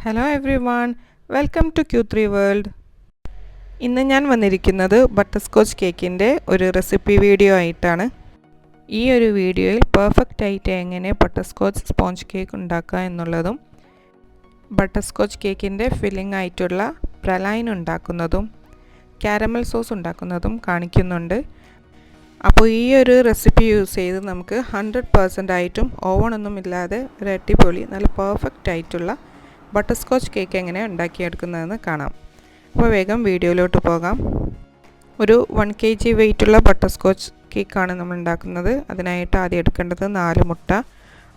Hello everyone, welcome to Q3 World. ഇന്ന് ഞാൻ വന്നിരിക്കുന്നത് ബട്ടർസ്കോച്ച് കേക്കിൻ്റെ ഒരു റെസിപ്പി വീഡിയോ ആയിട്ടാണ്. ഈ ഒരു വീഡിയോയിൽ പെർഫെക്റ്റ് ആയിട്ട് എങ്ങനെ ബട്ടർസ്കോച്ച് സ്പോഞ്ച് കേക്ക് ഉണ്ടാക്കുക എന്നുള്ളതും ബട്ടർസ്കോച്ച് കേക്കിൻ്റെ ഫില്ലിംഗ് ആയിട്ടുള്ള പ്രലൈൻ ഉണ്ടാക്കുന്നതും കാരമൽ സോസ് ഉണ്ടാക്കുന്നതും കാണിക്കുന്നുണ്ട്. അപ്പോൾ ഈ ഒരു റെസിപ്പി യൂസ് ചെയ്ത് നമുക്ക് 100% ആയിട്ടും ഓവണൊന്നും ഇല്ലാതെ ഒരു അടിപൊളി നല്ല പെർഫെക്റ്റ് ആയിട്ടുള്ള ബട്ടർസ്കോച്ച് കേക്ക് എങ്ങനെ ഉണ്ടാക്കിയെടുക്കുന്നതെന്ന് കാണാം. അപ്പോൾ വേഗം വീഡിയോയിലോട്ട് പോകാം. ഒരു 1 kg വെയിറ്റുള്ള ബട്ടർസ്കോച്ച് കേക്കാണ് നമ്മൾ ഉണ്ടാക്കുന്നത്. അതിനായിട്ട് ആദ്യം എടുക്കേണ്ടത് 4 മുട്ട.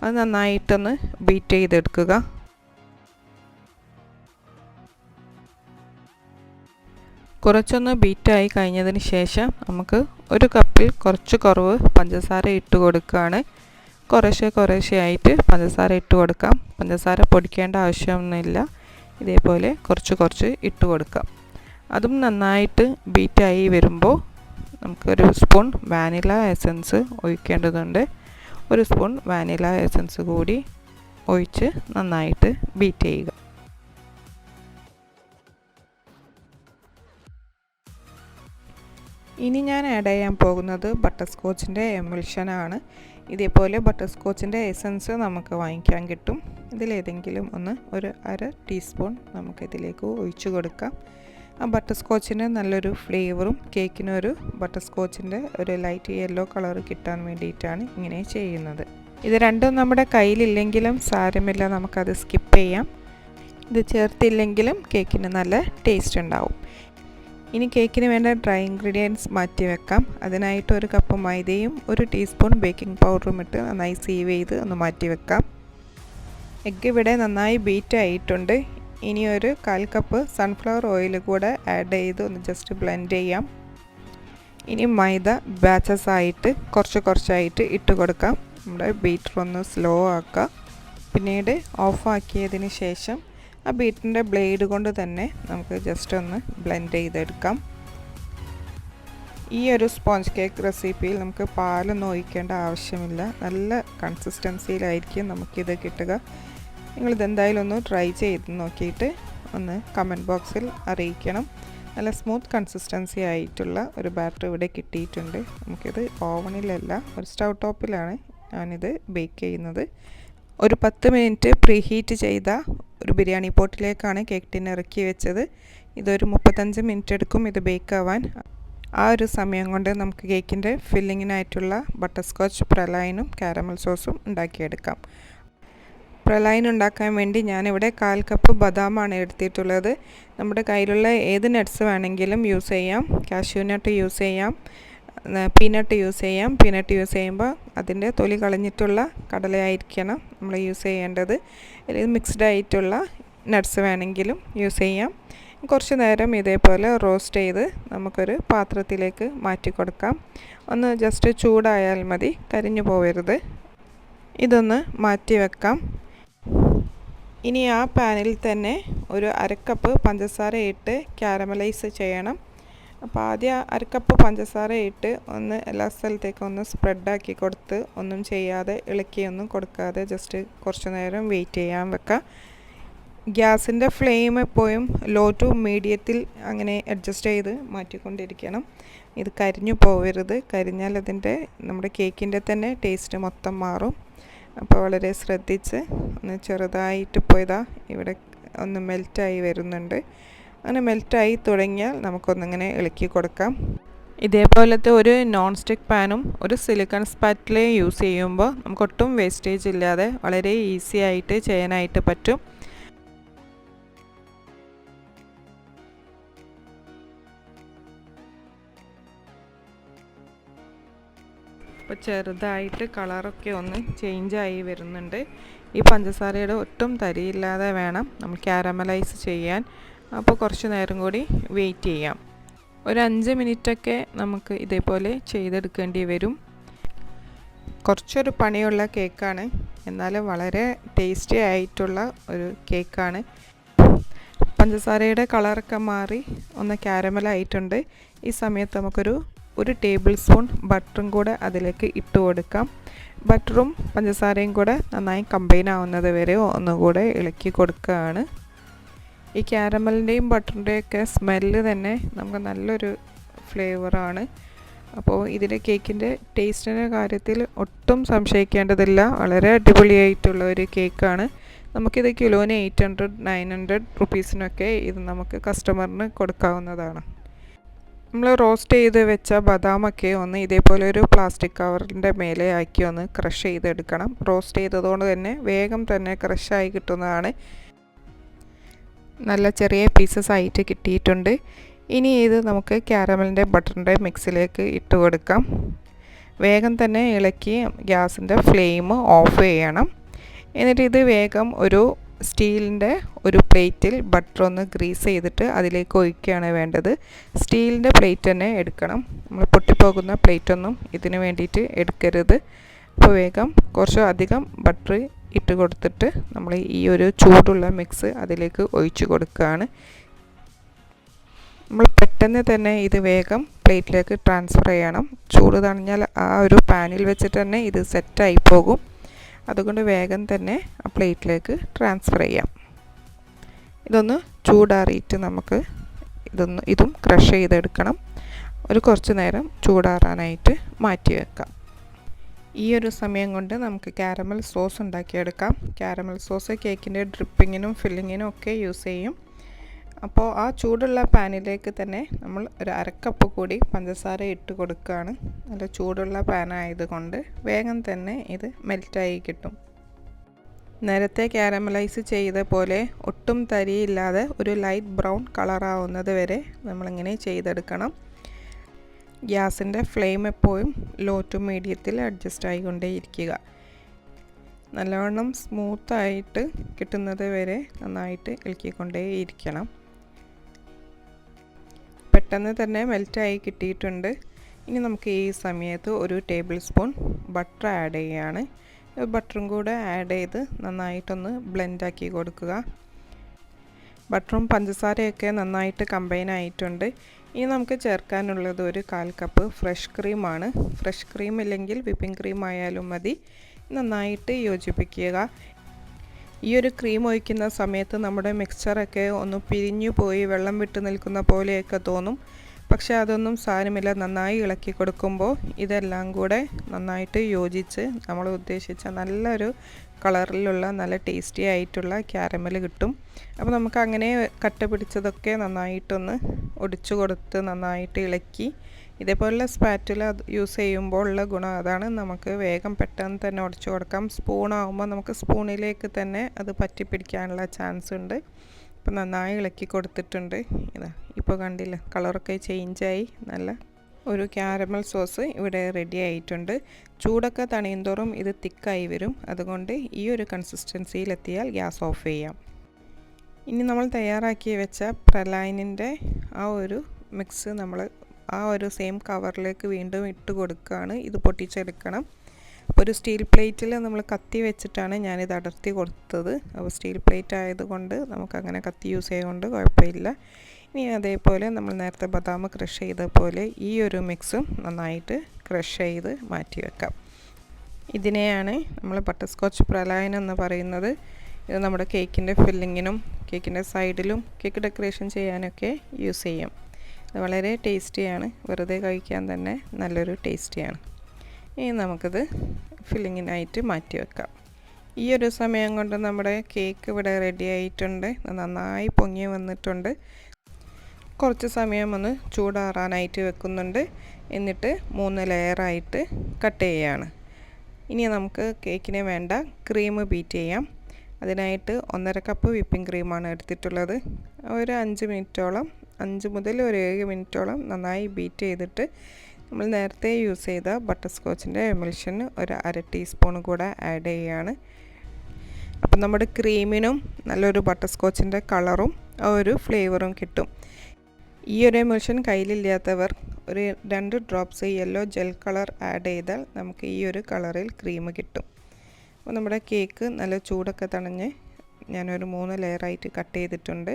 അത് നന്നായിട്ടൊന്ന് ബീറ്റ് ചെയ്തെടുക്കുക. കുറച്ചൊന്ന് ബീറ്റായി കഴിഞ്ഞതിന് ശേഷം നമുക്ക് ഒരു കപ്പിൽ കുറച്ച് കുറവ് പഞ്ചസാര ഇട്ട് കൊടുക്കുകയാണ്. കുറേശ്ശെ ആയിട്ട് പഞ്ചസാര ഇട്ട് കൊടുക്കാം. പഞ്ചസാര പൊടിക്കേണ്ട ആവശ്യമൊന്നുമില്ല. ഇതേപോലെ കുറച്ച് ഇട്ട് കൊടുക്കാം. അതും നന്നായിട്ട് ബീറ്റായി വരുമ്പോൾ നമുക്കൊരു സ്പൂൺ വാനില എസൻസ് ഒഴിക്കേണ്ടതുണ്ട്. ഒരു സ്പൂൺ വാനില എസൻസ് കൂടി ഒഴിച്ച് നന്നായിട്ട് ബീറ്റ് ചെയ്യുക. ഇനി ഞാൻ ആഡ് ചെയ്യാൻ പോകുന്നത് ബട്ടർസ്കോച്ചിൻ്റെ എമുൽഷനാണ്. ഇതേപോലെ ബട്ടർസ്കോച്ചിൻ്റെ എസൻസ് നമുക്ക് വാങ്ങിക്കാൻ കിട്ടും. ഇതിലേതെങ്കിലും ഒരു 1/2 ടീസ്പൂൺ നമുക്കിതിലേക്ക് ഒഴിച്ചു കൊടുക്കാം. ആ ബട്ടർസ്കോച്ചിന് നല്ലൊരു ഫ്ലേവറും കേക്കിനൊരു ബട്ടർസ്കോച്ചിൻ്റെ ഒരു ലൈറ്റ് യെല്ലോ കളർ കിട്ടാൻ വേണ്ടിയിട്ടാണ് ഇങ്ങനെ ചെയ്യുന്നത്. ഇത് രണ്ടും നമ്മുടെ കയ്യിലില്ലെങ്കിലും സാരമില്ല, നമുക്കത് സ്കിപ്പ് ചെയ്യാം. ഇത് ചേർത്തില്ലെങ്കിലും കേക്കിന് നല്ല ടേസ്റ്റ് ഉണ്ടാവും. ഇനി കേക്കിന് വേണ്ട ഡ്രൈ ഇൻഗ്രീഡിയൻസ് മാറ്റി വെക്കാം. അതിനായിട്ട് 1 കപ്പ് മൈദയും 1 ടീസ്പൂൺ ബേക്കിംഗ് പൗഡറും ഇട്ട് നന്നായി സീവ് ചെയ്ത് ഒന്ന് മാറ്റി വെക്കാം. എഗ്ഗ് ഇവിടെ നന്നായി ബീറ്റ് ആയിട്ടുണ്ട്. ഇനി ഒരു 1/4 കപ്പ് സൺഫ്ലവർ ഓയിൽ കൂടെ ആഡ് ചെയ്ത് ഒന്ന് ജസ്റ്റ് ബ്ലെൻഡ് ചെയ്യാം. ഇനി മൈദ ബാച്ചസ് ആയിട്ട് കുറച്ചായിട്ട് ഇട്ട് കൊടുക്കാം. നമ്മുടെ ബീറ്റർ ഒന്ന് സ്ലോ ആക്കുക. പിന്നീട് ഓഫ് ആക്കിയതിന് ശേഷം ആ ബീറ്ററിൻ്റെ ബ്ലേഡ് കൊണ്ട് തന്നെ നമുക്ക് ജസ്റ്റ് ഒന്ന് ബ്ലെൻഡ് ചെയ്തെടുക്കാം. ഈ ഒരു സ്പോഞ്ച് കേക്ക് റെസിപ്പിയിൽ നമുക്ക് പാലൊന്നും ഒഴിക്കേണ്ട ആവശ്യമില്ല. നല്ല കൺസിസ്റ്റൻസിയിലായിരിക്കും നമുക്കിത് കിട്ടുക. നിങ്ങളിതെന്തായാലും ഒന്ന് ട്രൈ ചെയ്ത് നോക്കിയിട്ട് ഒന്ന് കമൻറ്റ് ബോക്സിൽ അറിയിക്കണം. നല്ല സ്മൂത്ത് കൺസിസ്റ്റൻസി ആയിട്ടുള്ള ഒരു ബാറ്റർ ഇവിടെ കിട്ടിയിട്ടുണ്ട്. നമുക്കിത് ഓവണിലല്ല, ഒരു സ്റ്റൗ ടോപ്പിലാണ് ഞാനിത് ബേക്ക് ചെയ്യുന്നത്. ഒരു 10 മിനിറ്റ് പ്രീഹീറ്റ് ചെയ്ത ഒരു ബിരിയാണി പോട്ടിലേക്കാണ് കേക്ക് ടിൻ ഇറക്കി വെച്ചത്. ഇതൊരു 35 മിനിറ്റ് എടുക്കും ഇത് ബേക്ക് ആവാൻ. ആ ഒരു സമയം കൊണ്ട് നമുക്ക് കേക്കിൻ്റെ ഫില്ലിങ്ങിനായിട്ടുള്ള ബട്ടർസ്കോച്ച് പ്രലൈനും കാരമൽ സോസും ഉണ്ടാക്കിയെടുക്കാം. പ്രലൈൻ ഉണ്ടാക്കാൻ വേണ്ടി ഞാനിവിടെ 1/4 കപ്പ് ബദാമാണ് എടുത്തിട്ടുള്ളത്. നമ്മുടെ കയ്യിലുള്ള ഏത് നട്ട്സ് വേണമെങ്കിലും യൂസ് ചെയ്യാം. കാഷ്യൂ നട്ട് യൂസ് ചെയ്യാം, പീനട്ട് യൂസ് ചെയ്യാം. പീനട്ട് യൂസ് ചെയ്യുമ്പോൾ അതിൻ്റെ തൊലി കളഞ്ഞിട്ടുള്ള കടലയായിരിക്കണം നമ്മൾ യൂസ് ചെയ്യേണ്ടത്. അല്ലെങ്കിൽ മിക്സ്ഡ് ആയിട്ടുള്ള നട്ട്സ് വേണമെങ്കിലും യൂസ് ചെയ്യാം. കുറച്ച് നേരം ഇതേപോലെ റോസ്റ്റ് ചെയ്ത് നമുക്കൊരു പാത്രത്തിലേക്ക് മാറ്റി കൊടുക്കാം. ഒന്ന് ജസ്റ്റ് ചൂടായാൽ മതി, കരിഞ്ഞു പോവരുത്. ഇതൊന്ന് മാറ്റി വെക്കാം. ഇനി ആ പാനിൽ തന്നെ ഒരു 1/2 കപ്പ് പഞ്ചസാര ഇട്ട് കാരമലൈസ് ചെയ്യണം. അപ്പോൾ ആദ്യം 1/2 കപ്പ് പഞ്ചസാര ഇട്ട് ഒന്ന് എല്ലാ സ്ഥലത്തേക്കും ഒന്ന് സ്പ്രെഡാക്കി കൊടുത്ത് ഒന്നും ചെയ്യാതെ ഇളക്കിയൊന്നും കൊടുക്കാതെ ജസ്റ്റ് കുറച്ച് നേരം വെയിറ്റ് ചെയ്യാൻ വെക്കാം. ഗ്യാസിൻ്റെ ഫ്ലെയിം എപ്പോഴും ലോ ടു മീഡിയത്തിൽ അങ്ങനെ അഡ്ജസ്റ്റ് ചെയ്ത് മാറ്റിക്കൊണ്ടിരിക്കണം. ഇത് കരിഞ്ഞു പോവരുത്. കരിഞ്ഞാൽ നമ്മുടെ കേക്കിൻ്റെ തന്നെ ടേസ്റ്റ് മൊത്തം മാറും. അപ്പോൾ വളരെ ശ്രദ്ധിച്ച് ഒന്ന് ചെറുതായിട്ട് പോയതാ ഇവിടെ ഒന്ന് മെൽറ്റായി വരുന്നുണ്ട്. അങ്ങനെ മെൽറ്റായി തുടങ്ങിയാൽ നമുക്കൊന്നിങ്ങനെ ഇളക്കി കൊടുക്കാം. ഇതേപോലത്തെ ഒരു നോൺ സ്റ്റിക്ക് പാനും ഒരു സിലിക്കൺ സ്പാറ്റിലയും യൂസ് ചെയ്യുമ്പോൾ നമുക്കൊട്ടും വേസ്റ്റേജ് ഇല്ലാതെ വളരെ ഈസി ആയിട്ട് ചെയ്യാനായിട്ട് പറ്റും. അപ്പോൾ ചെറുതായിട്ട് കളറൊക്കെ ഒന്ന് ചേഞ്ചായി വരുന്നുണ്ട്. ഈ പഞ്ചസാരയുടെ ഒട്ടും തരിയില്ലാതെ വേണം നമ്മൾ കാരമലൈസ് ചെയ്യാൻ. അപ്പോൾ കുറച്ച് നേരം കൂടി വെയിറ്റ് ചെയ്യാം. ഒരു 5 മിനിറ്റൊക്കെ നമുക്ക് ഇതേപോലെ ചെയ്തെടുക്കേണ്ടി വരും. കുറച്ചൊരു പണിയുള്ള കേക്കാണ്, എന്നാലും വളരെ ടേസ്റ്റി ആയിട്ടുള്ള ഒരു കേക്കാണ്. പഞ്ചസാരയുടെ കളറൊക്കെ മാറി ഒന്ന് കാരമലായിട്ടുണ്ട്. ഈ സമയത്ത് നമുക്കൊരു 1 ടേബിൾ സ്പൂൺ ബട്ടറും കൂടെ അതിലേക്ക് ഇട്ട് കൊടുക്കാം. ബട്ടറും പഞ്ചസാരയും കൂടെ നന്നായി കമ്പൈൻ ആവുന്നത് വരെ ഒന്നുകൂടെ ഇളക്കി കൊടുക്കുകയാണ്. ഈ ക്യാരമലിൻ്റെയും ബട്ടറിൻ്റെയൊക്കെ സ്മെല്ല് തന്നെ നമുക്ക് നല്ലൊരു ഫ്ലേവറാണ്. അപ്പോൾ ഇതിൻ്റെ കേക്കിൻ്റെ ടേസ്റ്റിൻ്റെ കാര്യത്തിൽ ഒട്ടും സംശയിക്കേണ്ടതില്ല. വളരെ അടിപൊളിയായിട്ടുള്ള ഒരു കേക്കാണ്. നമുക്കിത് കിലോന് 800-900 റുപ്പീസിനൊക്കെ ഇത് നമുക്ക് കസ്റ്റമറിന് കൊടുക്കാവുന്നതാണ്. നമ്മൾ റോസ്റ്റ് ചെയ്ത് വെച്ച ബദാമൊക്കെ ഒന്ന് ഇതേപോലെ ഒരു പ്ലാസ്റ്റിക് കവറിൻ്റെ മേലെ ആക്കി ഒന്ന് ക്രഷ് ചെയ്തെടുക്കണം. റോസ്റ്റ് ചെയ്തതുകൊണ്ട് തന്നെ വേഗം തന്നെ ക്രഷായി കിട്ടുന്നതാണ്. നല്ല ചെറിയ പീസസ് ആയിട്ട് കിട്ടിയിട്ടുണ്ട്. ഇനി ഇത് നമുക്ക് ക്യാരമലിൻ്റെ ബട്ടറിൻ്റെ മിക്സിലേക്ക് ഇട്ട് കൊടുക്കാം. വേഗം തന്നെ ഇളക്കി ഗ്യാസിൻ്റെ ഫ്ലെയിം ഓഫ് ചെയ്യണം. എന്നിട്ട് ഇത് വേഗം ഒരു സ്റ്റീലിൻ്റെ ഒരു പ്ലേറ്റിൽ ബട്ടർ ഒന്ന് ഗ്രീസ് ചെയ്തിട്ട് അതിലേക്ക് ഒഴിക്കുകയാണ് വേണ്ടത്. സ്റ്റീലിൻ്റെ പ്ലേറ്റ് തന്നെ എടുക്കണം. നമ്മൾ പൊട്ടിപ്പോകുന്ന പ്ലേറ്റൊന്നും ഇതിന് വേണ്ടിയിട്ട് എടുക്കരുത്. അപ്പോൾ വേഗം കുറച്ച് അധികം ബട്ടർ ഇട്ട് കൊടുത്തിട്ട് നമ്മൾ ഈ ഒരു ചൂടുള്ള മിക്സ് അതിലേക്ക് ഒഴിച്ചു കൊടുക്കുകയാണ്. നമ്മൾ പെട്ടെന്ന് തന്നെ ഇത് വേഗം പ്ലേറ്റിലേക്ക് ട്രാൻസ്ഫർ ചെയ്യണം. ചൂട് തണിഞ്ഞാൽ ആ ഒരു പാനിൽ വെച്ചിട്ട് തന്നെ ഇത് സെറ്റായി പോകും. അതുകൊണ്ട് വേഗം തന്നെ ആ പ്ലേറ്റിലേക്ക് ട്രാൻസ്ഫർ ചെയ്യാം. ഇതൊന്ന് ചൂടാറിയിട്ട് നമുക്ക് ഇതും ക്രഷ് ചെയ്തെടുക്കണം. ഒരു കുറച്ച് നേരം ചൂടാറാനായിട്ട് മാറ്റി വെക്കാം. ഈ ഒരു സമയം കൊണ്ട് നമുക്ക് കാരമൽ സോസ് ഉണ്ടാക്കിയെടുക്കാം. കാരമൽ സോസ് കേക്കിൻ്റെ ഡ്രിപ്പിങ്ങിനും ഫില്ലിങ്ങിനും ഒക്കെ യൂസ് ചെയ്യും. അപ്പോൾ ആ ചൂടുള്ള പാനിലേക്ക് തന്നെ നമ്മൾ ഒരു 1/2 കപ്പ് കൂടി പഞ്ചസാര ഇട്ട് കൊടുക്കുകയാണ്. നല്ല ചൂടുള്ള പാനായതുകൊണ്ട് വേഗം തന്നെ ഇത് മെൽറ്റായി കിട്ടും. നേരത്തെ കാരമലൈസ് ചെയ്ത പോലെ ഒട്ടും തരിയില്ലാതെ ഒരു ലൈറ്റ് ബ്രൗൺ കളറാവുന്നത് വരെ നമ്മളിങ്ങനെ ചെയ്തെടുക്കണം. ഗ്യാസിൻ്റെ ഫ്ലെയിം എപ്പോഴും ലോ ടു മീഡിയത്തിൽ അഡ്ജസ്റ്റ് ആയിക്കൊണ്ടേയിരിക്കുക. നല്ലവണ്ണം സ്മൂത്തായിട്ട് കിട്ടുന്നത് വരെ നന്നായിട്ട് ഇളക്കിക്കൊണ്ടേയിരിക്കണം. പെട്ടെന്ന് തന്നെ മെൽറ്റായി കിട്ടിയിട്ടുണ്ട്. ഇനി നമുക്ക് ഈ സമയത്ത് ഒരു ടേബിൾ സ്പൂൺ ബട്ടർ ആഡ് ചെയ്യുകയാണ്. ബട്ടറും കൂടെ ആഡ് ചെയ്ത് നന്നായിട്ടൊന്ന് ബ്ലെൻഡാക്കി കൊടുക്കുക. ബട്ടറും പഞ്ചസാരയൊക്കെ നന്നായിട്ട് കമ്പൈൻ ആയിട്ടുണ്ട്. ഇനി നമുക്ക് ചേർക്കാനുള്ളത് ഒരു 1/4 കപ്പ് ഫ്രഷ് ക്രീമാണ്. ഫ്രഷ് ക്രീം ഇല്ലെങ്കിൽ വിപ്പിംഗ് ക്രീം ആയാലും മതി. നന്നായിട്ട് യോജിപ്പിക്കുക. ഈ ഒരു ക്രീം ഒഴിക്കുന്ന സമയത്ത് നമ്മുടെ മിക്സ്ചറൊക്കെ ഒന്ന് പിരിഞ്ഞു പോയി വെള്ളം വിട്ട് നിൽക്കുന്ന പോലെയൊക്കെ തോന്നും. പക്ഷേ അതൊന്നും സാരമില്ല. നന്നായി ഇളക്കി കൊടുക്കുമ്പോൾ ഇതെല്ലാം കൂടെ നന്നായിട്ട് യോജിച്ച് നമ്മൾ ഉദ്ദേശിച്ച നല്ലൊരു കളറിലുള്ള നല്ല ടേസ്റ്റി ആയിട്ടുള്ള ക്യാരമൽ കിട്ടും. അപ്പോൾ നമുക്ക് അങ്ങനെ കട്ട പിടിച്ചതൊക്കെ നന്നായിട്ടൊന്ന് ഒടിച്ചു കൊടുത്ത് നന്നായിട്ട് ഇളക്കി ഇതേപോലുള്ള സ്പാറ്റുല യൂസ് ചെയ്യുമ്പോൾ ഉള്ള ഗുണം അതാണ്. നമുക്ക് വേഗം പെട്ടെന്ന് തന്നെ ഉടച്ചു കൊടുക്കാം. സ്പൂണാകുമ്പോൾ നമുക്ക് സ്പൂണിലേക്ക് തന്നെ അത് പറ്റിപ്പിടിക്കാനുള്ള ചാൻസ് ഉണ്ട്. അപ്പോൾ നന്നായി ഇളക്കി കൊടുത്തിട്ടുണ്ട്. ഇതാ ഇപ്പോൾ കണ്ടില്ല, കളറൊക്കെ ചേഞ്ചായി നല്ല ഒരു ക്യാരമൽ സോസ് ഇവിടെ റെഡി ആയിട്ടുണ്ട്. ചൂടൊക്കെ തണിയും തോറും ഇത് തിക്കായി വരും. അതുകൊണ്ട് ഈ ഒരു കൺസിസ്റ്റൻസിയിലെത്തിയാൽ ഗ്യാസ് ഓഫ് ചെയ്യാം. ഇനി നമ്മൾ തയ്യാറാക്കി വെച്ച പ്രലൈനിൻ്റെ ആ ഒരു മിക്സ് നമ്മൾ ആ ഒരു സെയിം കവറിലേക്ക് വീണ്ടും ഇട്ട് കൊടുക്കുകയാണ്. ഇത് പൊട്ടിച്ചെടുക്കണം. അപ്പോൾ ഒരു സ്റ്റീൽ പ്ലേറ്റിൽ നമ്മൾ കത്തി വെച്ചിട്ടാണ് ഞാനിത് അടർത്തി കൊടുത്തത്. അപ്പോൾ സ്റ്റീൽ പ്ലേറ്റ് ആയതുകൊണ്ട് നമുക്കങ്ങനെ കത്തി യൂസ് ചെയ്യുകൊണ്ട് കുഴപ്പമില്ല. ഇനി അതേപോലെ നമ്മൾ നേരത്തെ ബദാം ക്രഷ് ചെയ്ത പോലെ ഈ ഒരു മിക്സും നന്നായിട്ട് ക്രഷ് ചെയ്ത് മാറ്റി വെക്കാം. ഇതിനെയാണ് നമ്മൾ ബട്ടർസ്കോച്ച് പ്രലൈൻ എന്ന് പറയുന്നത്. ഇത് നമ്മുടെ കേക്കിൻ്റെ ഫില്ലിങ്ങിനും കേക്കിൻ്റെ സൈഡിലും കേക്ക് ഡെക്കറേഷൻ ചെയ്യാനൊക്കെ യൂസ് ചെയ്യും. ഇത് വളരെ ടേസ്റ്റിയാണ്. വെറുതെ കഴിക്കാൻ തന്നെ നല്ലൊരു ടേസ്റ്റിയാണ്. ഇനി നമുക്കിത് ഫില്ലിങ്ങിനായിട്ട് മാറ്റി വെക്കാം. ഈ ഒരു സമയം കൊണ്ട് നമ്മുടെ കേക്ക് ഇവിടെ റെഡി ആയിട്ടുണ്ട്. നന്നായി പൊങ്ങി വന്നിട്ടുണ്ട്. കുറച്ച് സമയം ഒന്ന് ചൂടാറാനായിട്ട് വെക്കുന്നുണ്ട്. എന്നിട്ട് 3 ലെയറായിട്ട് കട്ട് ചെയ്യുകയാണ്. ഇനി നമുക്ക് കേക്കിന് വേണ്ട ക്രീം ബീറ്റ് ചെയ്യാം. അതിനായിട്ട് 1/2 കപ്പ് വിപ്പിംഗ് ക്രീമാണ് എടുത്തിട്ടുള്ളത്. ഒരു 5 മിനിറ്റോളം 5 മുതൽ ഒരു 7 മിനിറ്റോളം നന്നായി ബീറ്റ് ചെയ്തിട്ട് നമ്മൾ നേരത്തെ യൂസ് ചെയ്ത ബട്ടർസ്കോച്ചിൻ്റെ എമൽഷൻ ഒരു 1/2 ടീസ്പൂൺ കൂടെ ആഡ് ചെയ്യുകയാണ്. അപ്പം നമ്മുടെ ക്രീമിനും നല്ലൊരു ബട്ടർസ്കോച്ചിൻ്റെ കളറും ഒരു ഫ്ലേവറും കിട്ടും. ഈ ഒരു എമൽഷൻ കയ്യിലില്ലാത്തവർ ഒരു 2 drops yellow gel colour add ചെയ്താൽ നമുക്ക് ഈ ഒരു കളറിൽ ക്രീം കിട്ടും. അപ്പോൾ നമ്മുടെ കേക്ക് നല്ല ചൂടൊക്കെ തണിഞ്ഞ് ഞാനൊരു 3 ലെയറായിട്ട് കട്ട് ചെയ്തിട്ടുണ്ട്.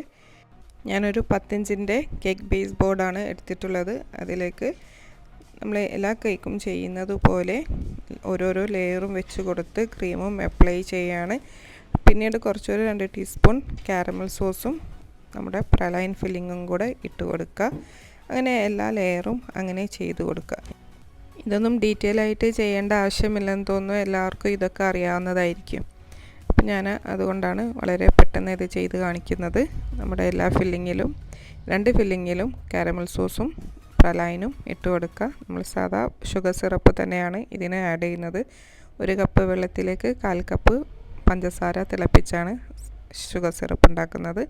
ഞാനൊരു 10 ഇഞ്ചിൻ്റെ കേക്ക് ബേസ് ബോർഡാണ് എടുത്തിട്ടുള്ളത്. അതിലേക്ക് നമ്മൾ എല്ലാ കേക്കും ചെയ്യുന്നത് പോലെ ഓരോരോ ലെയറും വെച്ച് കൊടുത്ത് ക്രീമും അപ്ലൈ ചെയ്യുകയാണ്. പിന്നീട് കുറച്ചൊരു 2 ടീസ്പൂൺ കാരമൽ സോസും നമ്മുടെ പ്രലൈൻ ഫില്ലിങ്ങും കൂടെ ഇട്ട് കൊടുക്കുക. അങ്ങനെ എല്ലാ ലെയറും അങ്ങനെ ചെയ്ത് കൊടുക്കുക. ഇതൊന്നും ഡീറ്റെയിൽ ആയിട്ട് ചെയ്യേണ്ട ആവശ്യമില്ലെന്ന് തോന്നുന്നു, എല്ലാവർക്കും ഇതൊക്കെ അറിയാവുന്നതായിരിക്കും. അപ്പം ഞാൻ അതുകൊണ്ടാണ് വളരെ പെട്ടെന്ന് ഇത് ചെയ്ത് കാണിക്കുന്നത്. നമ്മുടെ എല്ലാ ഫില്ലിങ്ങിലും 2 ഫില്ലിങ്ങിലും കാരമൽ സോസും പ്രലൈനും ഇട്ട് കൊടുക്കുക. നമ്മൾ സാധാ ഷുഗർ സിറപ്പ് തന്നെയാണ് ഇതിന് ആഡ് ചെയ്യുന്നത്. 1 കപ്പ് വെള്ളത്തിലേക്ക് 1/4 കപ്പ് പഞ്ചസാര തിളപ്പിച്ചാണ് ഷുഗർ സിറപ്പ് ഉണ്ടാക്കുന്നത്.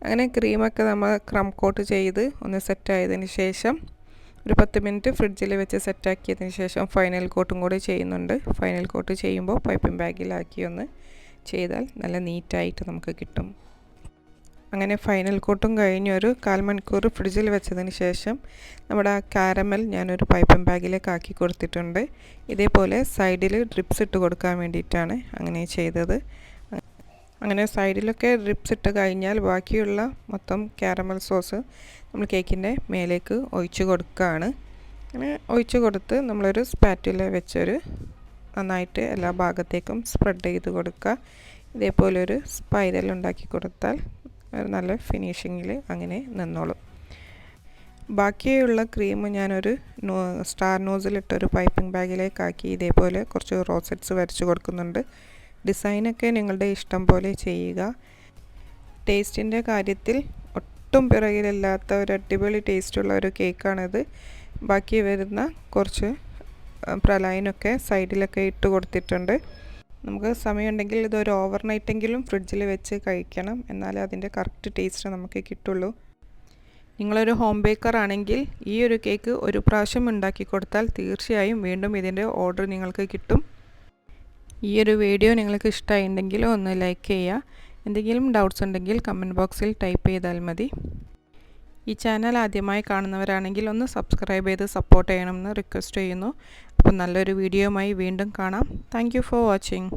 അങ്ങനെ ക്രീമൊക്കെ നമ്മൾ ക്രം കോട്ട് ചെയ്ത് ഒന്ന് സെറ്റായതിന് ശേഷം ഒരു 10 മിനിറ്റ് ഫ്രിഡ്ജിൽ വെച്ച് സെറ്റാക്കിയതിന് ശേഷം ഫൈനൽ കോട്ടും കൂടി ചെയ്യുന്നുണ്ട്. ഫൈനൽ കോട്ട് ചെയ്യുമ്പോൾ പൈപ്പിംഗ് ബാഗിലാക്കി ഒന്ന് ചെയ്താൽ നല്ല നീറ്റായിട്ട് നമുക്ക് കിട്ടും. അങ്ങനെ ഫൈനൽ കോട്ടും കഴിഞ്ഞ് ഒരു 1/4 മണിക്കൂർ ഫ്രിഡ്ജിൽ വെച്ചതിന് ശേഷം നമ്മുടെ ആ കാരമൽ ഞാനൊരു പൈപ്പിംഗ് ബാഗിലേക്ക് ആക്കി കൊടുത്തിട്ടുണ്ട്. ഇതേപോലെ സൈഡിൽ ഡ്രിപ്സ് ഇട്ട് കൊടുക്കാൻ വേണ്ടിയിട്ടാണ് അങ്ങനെ ചെയ്തത്. അങ്ങനെ സൈഡിലൊക്കെ ഡ്രിപ്സ് ഇട്ട് കഴിഞ്ഞാൽ ബാക്കിയുള്ള മൊത്തം കാരമൽ സോസ് നമ്മൾ കേക്കിൻ്റെ മേലേക്ക് ഒഴിച്ച് കൊടുക്കുകയാണ്. അങ്ങനെ ഒഴിച്ച് കൊടുത്ത് നമ്മളൊരു സ്പാറ്റില വെച്ചൊരു നന്നായിട്ട് എല്ലാ ഭാഗത്തേക്കും സ്പ്രെഡ് ചെയ്ത് കൊടുക്കുക. ഇതേപോലെ ഒരു സ്പൈരൽ ഉണ്ടാക്കി കൊടുത്താൽ ഒരു നല്ല ഫിനിഷിങ്ങിൽ അങ്ങനെ നിന്നോളും. ബാക്കിയുള്ള ക്രീം ഞാനൊരു സ്റ്റാർ നോസിലിട്ടൊരു പൈപ്പിംഗ് ബാഗിലേക്കാക്കി ഇതേപോലെ കുറച്ച് റോസറ്റ്സ് വരച്ച് കൊടുക്കുന്നുണ്ട്. ഡിസൈനൊക്കെ നിങ്ങളുടെ ഇഷ്ടം പോലെ ചെയ്യുക. ടേസ്റ്റിൻ്റെ കാര്യത്തിൽ ഒട്ടും പിറകിലില്ലാത്ത ഒരു അടിപൊളി ടേസ്റ്റുള്ള ഒരു കേക്കാണിത്. ബാക്കി വരുന്ന കുറച്ച് പ്രലൈനൊക്കെ സൈഡിലൊക്കെ ഇട്ട് കൊടുത്തിട്ടുണ്ട്. നമുക്ക് സമയമുണ്ടെങ്കിൽ ഇതൊരു ഓവർനൈറ്റെങ്കിലും ഫ്രിഡ്ജിൽ വെച്ച് കഴിക്കണം, എന്നാലേ അതിൻ്റെ കറക്റ്റ് ടേസ്റ്റ് നമുക്ക് കിട്ടുള്ളൂ. നിങ്ങളൊരു ഹോം ബേക്കർ ആണെങ്കിൽ ഈ ഒരു കേക്ക് ഒരു പ്രാവശ്യം ഉണ്ടാക്കി കൊടുത്താൽ തീർച്ചയായും വീണ്ടും ഇതിൻ്റെ ഓർഡർ നിങ്ങൾക്ക് കിട്ടും. ഈ ഒരു വീഡിയോ നിങ്ങൾക്ക് ഇഷ്ടമായിട്ടുണ്ടെങ്കിൽ ഒന്ന് ലൈക്ക് ചെയ്യുക. എന്തെങ്കിലും ഡൗട്ട്സ് ഉണ്ടെങ്കിൽ കമൻറ്റ് ബോക്സിൽ ടൈപ്പ് ചെയ്താൽ മതി. ഈ ചാനൽ ആദ്യമായി കാണുന്നവരാണെങ്കിൽ ഒന്ന് സബ്സ്ക്രൈബ് ചെയ്ത് സപ്പോർട്ട് ചെയ്യണമെന്ന് റിക്വസ്റ്റ് ചെയ്യുന്നു. അപ്പോൾ നല്ലൊരു വീഡിയോയുമായി വീണ്ടും കാണാം. Thank you for watching.